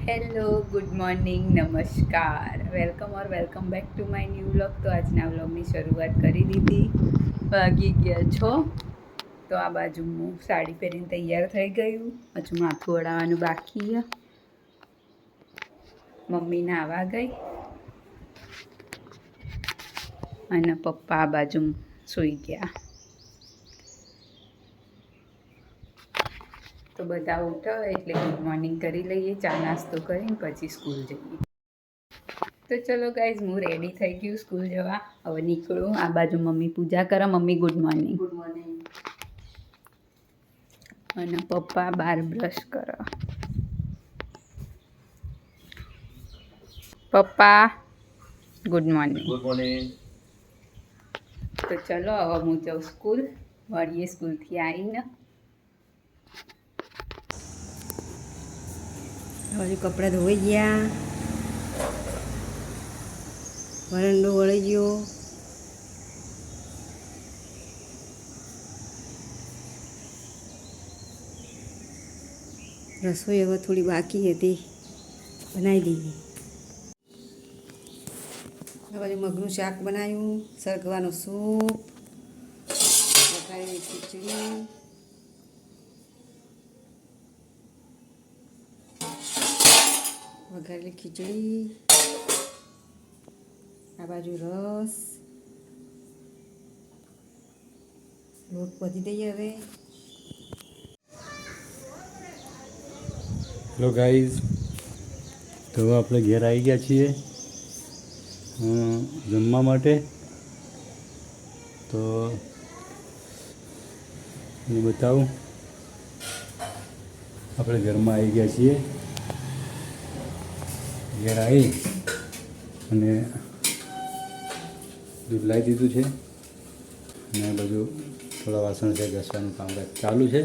Hello good morning नमस्कार welcome back to my new vlog. तो આજના વ્લોગની શરૂઆત કરી દીધી। વાગી ગયા 6। તો આ બાજુ હું સાડી પહેરીને તૈયાર થઈ ગયું। હજુ માથું ઓળાવવાનું બાકી છે। મમ્મી નાવા ગઈ અને પપ્પા આ બાજુ સૂઈ ગયા। तो बधा उठो एटले गुड मॉर्निंग करी लईए, चा नास्तो करीने पछी स्कूल जईए। तो चलो गाइज हूँ रेडी थई गई स्कूल जवा। हवे निकळुं। आ बाजू मम्मी पूजा करे। Mummy good morning. Good morning. अने पप्पा बार ब्रश करे। पप्पा गुड मॉर्निंग। Good morning. तो चलो हवे हूँ जाऊँ स्कूल। वळीए स्कूल थी आवीने। हजू कपड़ा धोई गया, वरंडो वળી गयो। रसोई હવે થોડી બાકી હતી, બનાવી દીધી। હવે મગનું શાક બનાવ્યું, સરગવાનું સૂપ, વઘારેલી ખીચડી, आ बाजू रस, लोट बधी दईए हवे। हेलो गाइज, तो આપણે ઘેર આવી ગયા છીએ જમવા માટે। તો હું બતાવું, આપણે ઘરમાં આવી ગયા છીએ। ઘેર આવી અને દૂધ લાવી દીધું છે અને બધું થોડા વાસણ છે ઘસવાનું કામકાજ ચાલુ છે।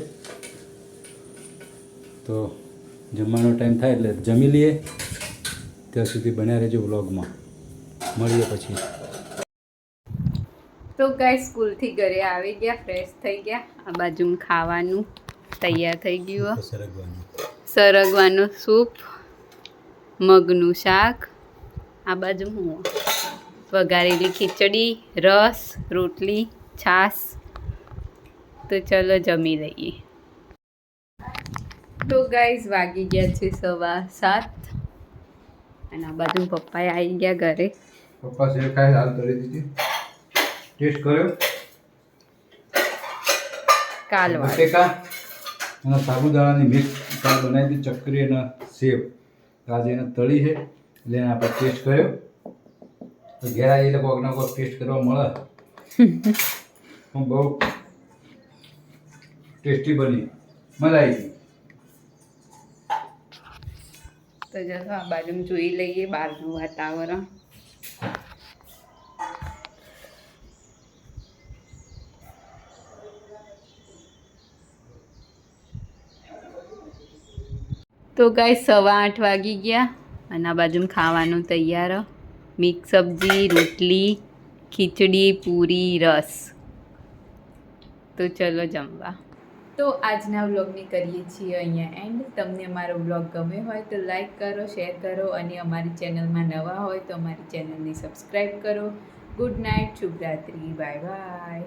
તો જમવાનો ટાઈમ થાય એટલે જમી લઈએ। ત્યાં સુધી બન્યા રહેજો વ્લોગમાં। મળીએ પછી। तो गाइस स्कूल थी घरे આવી ગયા, फ्रेश થઈ ગયા। આ બાજુ ખાવાનું તૈયાર થઈ ગયું। સરગવાનું સૂપ, મગનું શાક, આ બાજુ હું વઘારેલી ખીચડી, રસ, રોટલી, છાશ। તો ચલો જમી લઈએ। तो गाइस वागी गया छे 7:15 અને આ બાજુ પપ્પાએ આવી ગયા ઘરે। પપ્પા શેર ખાય હાલ કરી દીધી। ટેસ્ટ કર્યો કાલ બટેકા અને સાબુદાણાની મિક્સ કાલ બનાવી હતી ચકરી અને સેવ। આજે એને તળી છે એટલે એને આપણે ટેસ્ટ કર્યો। તો ઘેર આવી એટલે કોઈક ના કોઈક ટેસ્ટ કરવા મળે। હું બહુ ટેસ્ટી બની, મજા આવી ગઈ। તો ચલો આ બાજુ જોઈ લઈએ બહારનું વાતાવરણ। तो गाइस 8:15 વાગી ગયા અને આ બાજુ ખાવાનું તૈયાર। મિક્સ સબ્જી, રોટલી, ખીચડી, પૂરી, રસ। તો ચલો જમવા। તો આજના વ્લોગને કરીએ છીએ અહીંયા એન્ડ। તમને અમારો વ્લોગ ગમે હોય તો લાઈક કરો, શેર કરો અને અમારી ચેનલમાં નવા હોય તો અમારી ચેનલને સબસ્ક્રાઈબ કરો। ગુડ નાઇટ, શુભરાત્રી, બાય બાય।